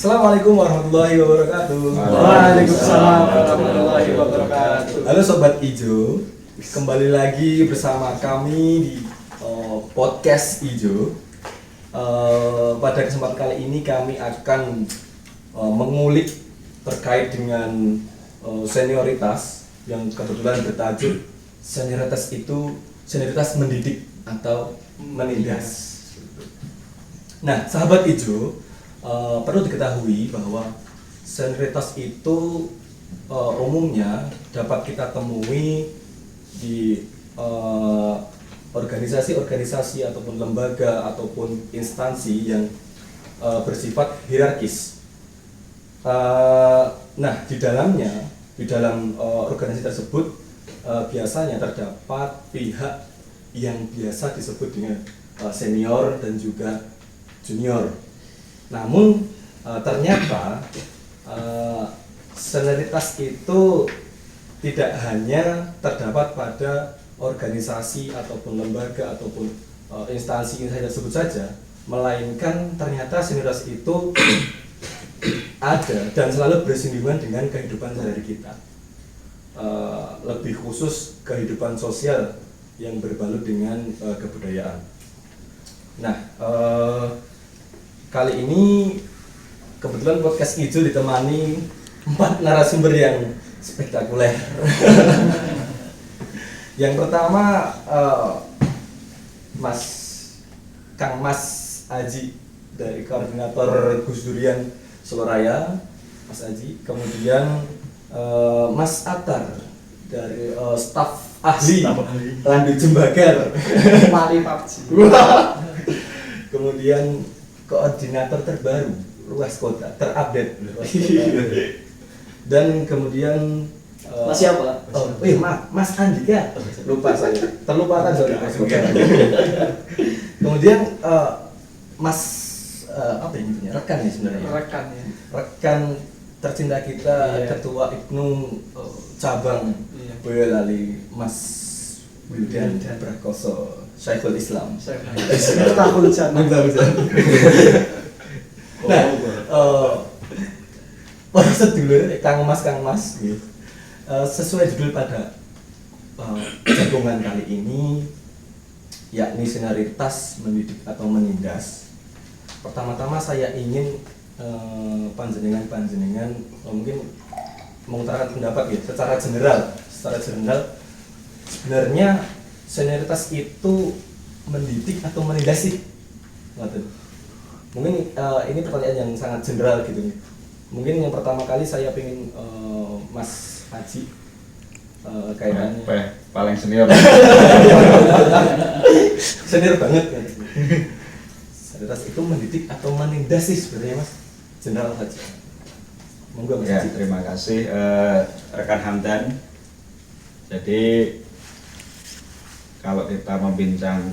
Assalamualaikum warahmatullahi wabarakatuh. Waalaikumsalam warahmatullahi wabarakatuh. Halo Sobat Ijo, kembali lagi bersama kami di podcast Ijo. Pada kesempatan kali ini kami akan mengulik terkait dengan senioritas yang kebetulan bertajuk senioritas itu senioritas mendidik atau menindas. Nah, sahabat Ijo, perlu diketahui bahwa senioritas itu umumnya dapat kita temui di organisasi-organisasi ataupun lembaga ataupun instansi yang bersifat hierarkis. Nah, di dalam organisasi tersebut biasanya terdapat pihak yang biasa disebut dengan senior dan juga junior. Namun ternyata senioritas itu tidak hanya terdapat pada organisasi ataupun lembaga ataupun instansi yang saya sebut saja, melainkan ternyata senioritas itu ada dan selalu bersinggungan dengan kehidupan sehari kita. Lebih khusus kehidupan sosial yang berbalut dengan kebudayaan. Nah, kali ini kebetulan podcast Ijo ditemani 4 narasumber yang spektakuler. Yang pertama Kang Mas Aji dari koordinator Gus Durian Soloraya, Mas Aji. Kemudian Mas Atar dari staf ahli Landu Jembagar, Mari PUBG. Kemudian koordinator terbaru Ruas Kota, terupdate Ruas Kota. Dan kemudian Mas siapa? Mas Andika. Lupa saya. Terlupakan sorry Mas Kota. Kemudian Mas apa ini punya rekan ya sebenarnya. Rekan ya. Rekan tercinta kita, Iya. Ketua IPNU cabang Iya. Boyolali, Mas Wildan Prakoso, Syekhul Islam. Tahun jana. Nah, prosedur Kang Mas gitu. Sesuai judul pada jagongan kali ini, yakni senioritas mendidik atau menindas. Pertama-tama saya ingin panjenengan mungkin mengutarakan pendapat gitu secara general sebenarnya senioritas itu mendidik atau menindas sih? Mungkin ini pertanyaan yang sangat general gitu. Mungkin yang pertama kali saya ingin Mas Haji kaitannya paling senior. senior banget kan. Senioritas itu mendidik atau menindas sih sebenarnya Mas? General saja. Monggo Mas Ya, Haji. terima kasih rekan Hamdan. Jadi kalau kita membincang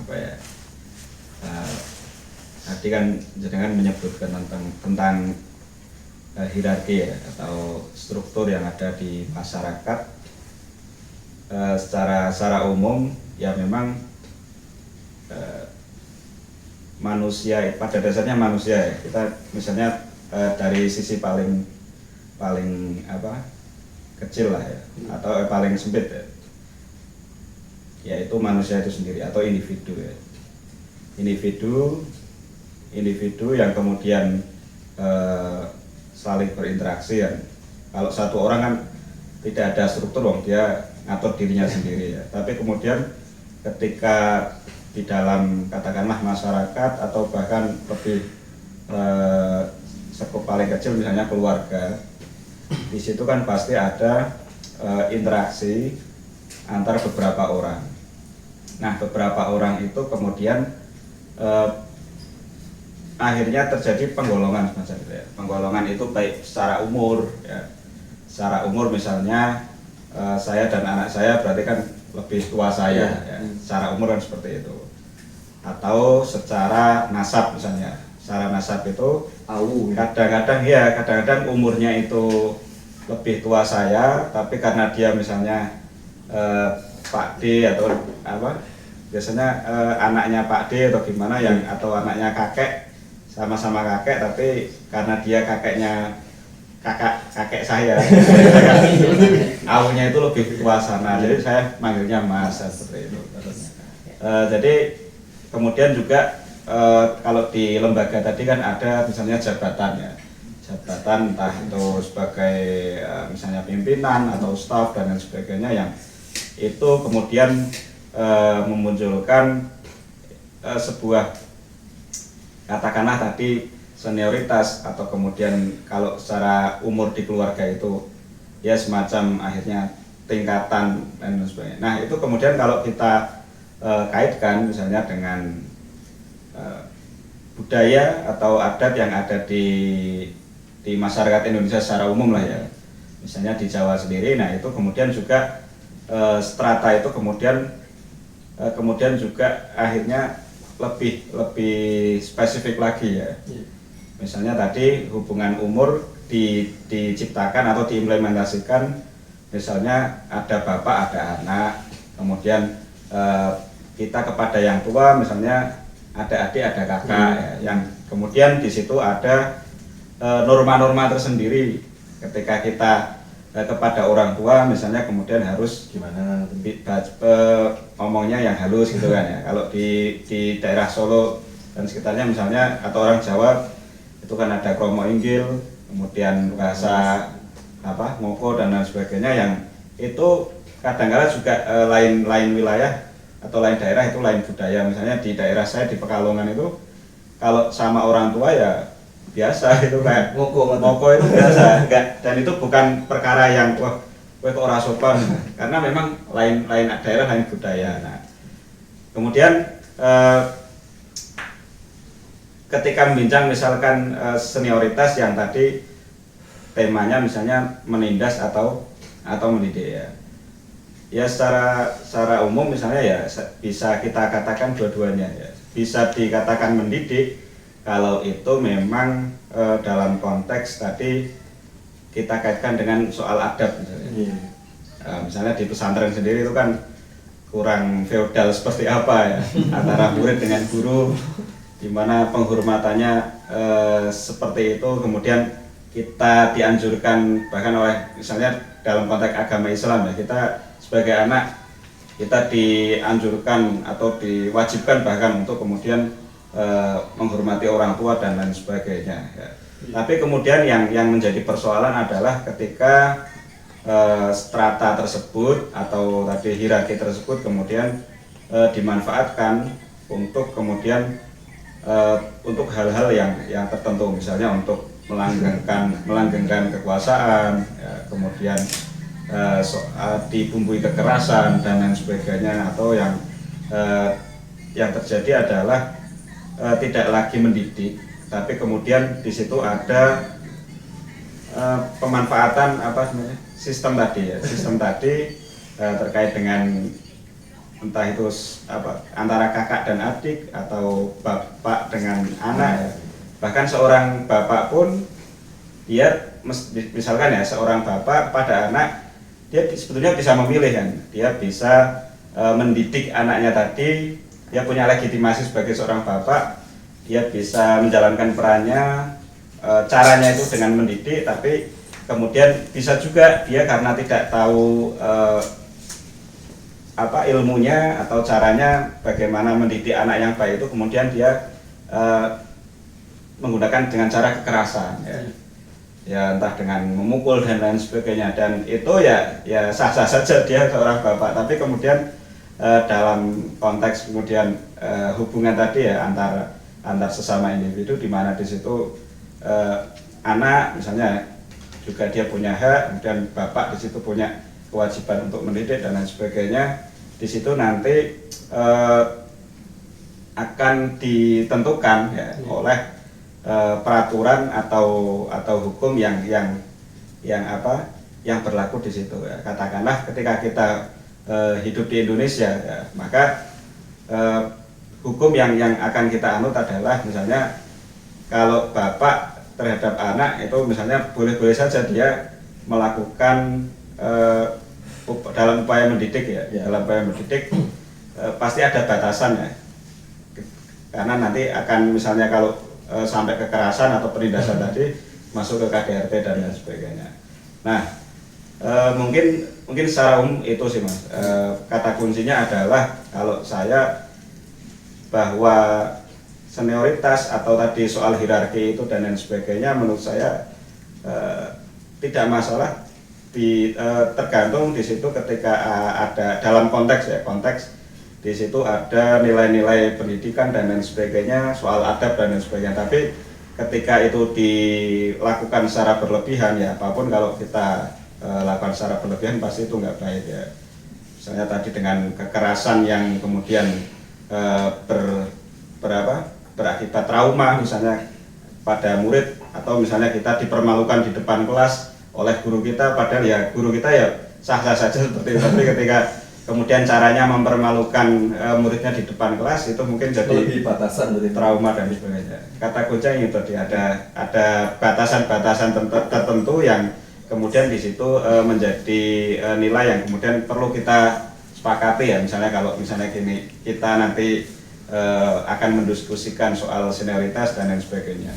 apa ya, tadi kan jenengan menyebutkan tentang hierarki ya, atau struktur yang ada di masyarakat. Secara umum ya memang manusia pada dasarnya manusia ya. Kita misalnya dari sisi paling kecil lah ya, atau paling sempit ya, yaitu manusia itu sendiri atau individu ya. Individu yang kemudian saling berinteraksi ya. Kalau satu orang kan tidak ada struktur, dia ngatur dirinya sendiri ya. Tapi kemudian ketika di dalam katakanlah masyarakat atau bahkan lebih sekup paling kecil misalnya keluarga, di situ kan pasti ada interaksi antar beberapa orang. Nah, beberapa orang itu kemudian akhirnya terjadi penggolongan semacam itu ya. Penggolongan itu baik secara umur ya. Secara umur misalnya saya dan anak saya berarti kan lebih tua saya ya. Secara umur kan seperti itu. Atau secara nasab misalnya. Secara nasab itu kadang-kadang umurnya itu lebih tua saya, tapi karena dia misalnya Pak D atau apa, biasanya anaknya Pak D atau gimana yang atau anaknya kakek sama-sama kakek, tapi karena dia kakek saya, awalnya itu lebih tua sana, jadi saya manggilnya Mas seperti itu. Jadi kemudian juga kalau di lembaga tadi kan ada misalnya jabatan ya, jabatan entah itu sebagai misalnya pimpinan atau staf dan lain sebagainya, yang itu kemudian memunculkan sebuah, katakanlah tadi, senioritas, atau kemudian kalau secara umur di keluarga itu ya semacam akhirnya tingkatan dan sebagainya. Nah itu kemudian kalau kita kaitkan misalnya dengan budaya atau adat yang ada di masyarakat Indonesia secara umum lah ya, misalnya di Jawa sendiri, nah itu kemudian juga strata itu kemudian juga akhirnya lebih spesifik lagi ya. Misalnya tadi hubungan umur diciptakan atau diimplementasikan, misalnya ada bapak ada anak, kemudian kita kepada yang tua misalnya ada adik ada kakak ya, yang kemudian di situ ada norma-norma tersendiri ketika kita kepada orang tua misalnya, kemudian harus Gimana? ngomongnya yang halus gitu kan ya. Kalau di daerah Solo dan sekitarnya misalnya, atau orang Jawa itu kan ada kromo inggil, kemudian bahasa ngoko dan lain sebagainya, yang itu kadang-kadang juga lain wilayah atau lain daerah itu lain budaya. Misalnya di daerah saya di Pekalongan itu kalau sama orang tua ya biasa, itu kayak ngoko itu biasa, enggak, dan itu bukan perkara yang wah kowe kok ora sopan, karena memang lain daerah lain budaya. Nah kemudian ketika membincang misalkan senioritas yang tadi temanya misalnya menindas atau mendidik ya secara umum misalnya ya bisa kita katakan dua-duanya ya, bisa dikatakan mendidik kalau itu memang dalam konteks tadi kita kaitkan dengan soal adab misalnya. Misalnya di pesantren sendiri itu kan kurang feodal seperti apa ya antara murid dengan guru, di mana penghormatannya seperti itu. Kemudian kita dianjurkan bahkan oleh misalnya dalam konteks agama Islam ya, kita sebagai anak kita dianjurkan atau diwajibkan bahkan untuk kemudian menghormati orang tua dan lain sebagainya ya. Tapi kemudian yang menjadi persoalan adalah ketika strata tersebut atau tadi hierarki tersebut kemudian dimanfaatkan untuk kemudian untuk hal-hal yang tertentu, misalnya untuk melanggengkan kekuasaan ya, kemudian dibumbui kekerasan dan lain sebagainya, atau yang terjadi adalah tidak lagi mendidik, tapi kemudian di situ ada pemanfaatan sistem tadi terkait dengan entah itu antara kakak dan adik atau bapak dengan anak ya. Bahkan seorang bapak pun dia misalkan ya, seorang bapak pada anak dia sebetulnya bisa memilih kan, dia bisa mendidik anaknya tadi, dia punya legitimasi sebagai seorang bapak, dia bisa menjalankan perannya, caranya itu dengan mendidik, tapi kemudian bisa juga dia karena tidak tahu ilmunya atau caranya bagaimana mendidik anak yang baik itu, kemudian dia menggunakan dengan cara kekerasan ya entah dengan memukul dan lain sebagainya, dan itu ya sah-sah saja dia seorang bapak, tapi kemudian dalam konteks kemudian hubungan tadi ya antar sesama individu, di mana di situ anak misalnya juga dia punya hak, kemudian bapak di situ punya kewajiban untuk mendidik dan lain sebagainya. Di situ nanti akan ditentukan ya oleh peraturan atau hukum yang berlaku di situ ya. Katakanlah ketika kita hidup di Indonesia ya, maka hukum yang akan kita anut adalah misalnya kalau bapak terhadap anak itu misalnya boleh-boleh saja dia melakukan dalam upaya mendidik ya. Dalam upaya mendidik pasti ada batasan ya, karena nanti akan misalnya kalau sampai kekerasan atau penindasan tadi masuk ke KDRT dan lain sebagainya. Nah, mungkin secara umum itu sih Mas. Kata kuncinya adalah kalau saya bahwa senioritas atau tadi soal hierarki itu dan lain sebagainya menurut saya tidak masalah tergantung di situ ketika ada dalam konteks di situ ada nilai-nilai pendidikan dan lain sebagainya, soal adab dan lain sebagainya. Tapi ketika itu dilakukan secara berlebihan ya apapun kalau kita lakukan secara berlebihan pasti itu nggak baik ya. Misalnya tadi dengan kekerasan yang kemudian berakibat trauma misalnya pada murid atau misalnya kita dipermalukan di depan kelas oleh guru kita padahal ya guru kita ya sah-sah saja seperti itu tapi ketika kemudian caranya mempermalukan muridnya di depan kelas itu mungkin jadi lebih batasan dari trauma dan sebagainya. Kata kunci itu tadi ada batasan-batasan tertentu yang kemudian di situ menjadi nilai yang kemudian perlu kita sepakati ya misalnya kalau misalnya gini kita nanti akan mendiskusikan soal senioritas dan lain sebagainya.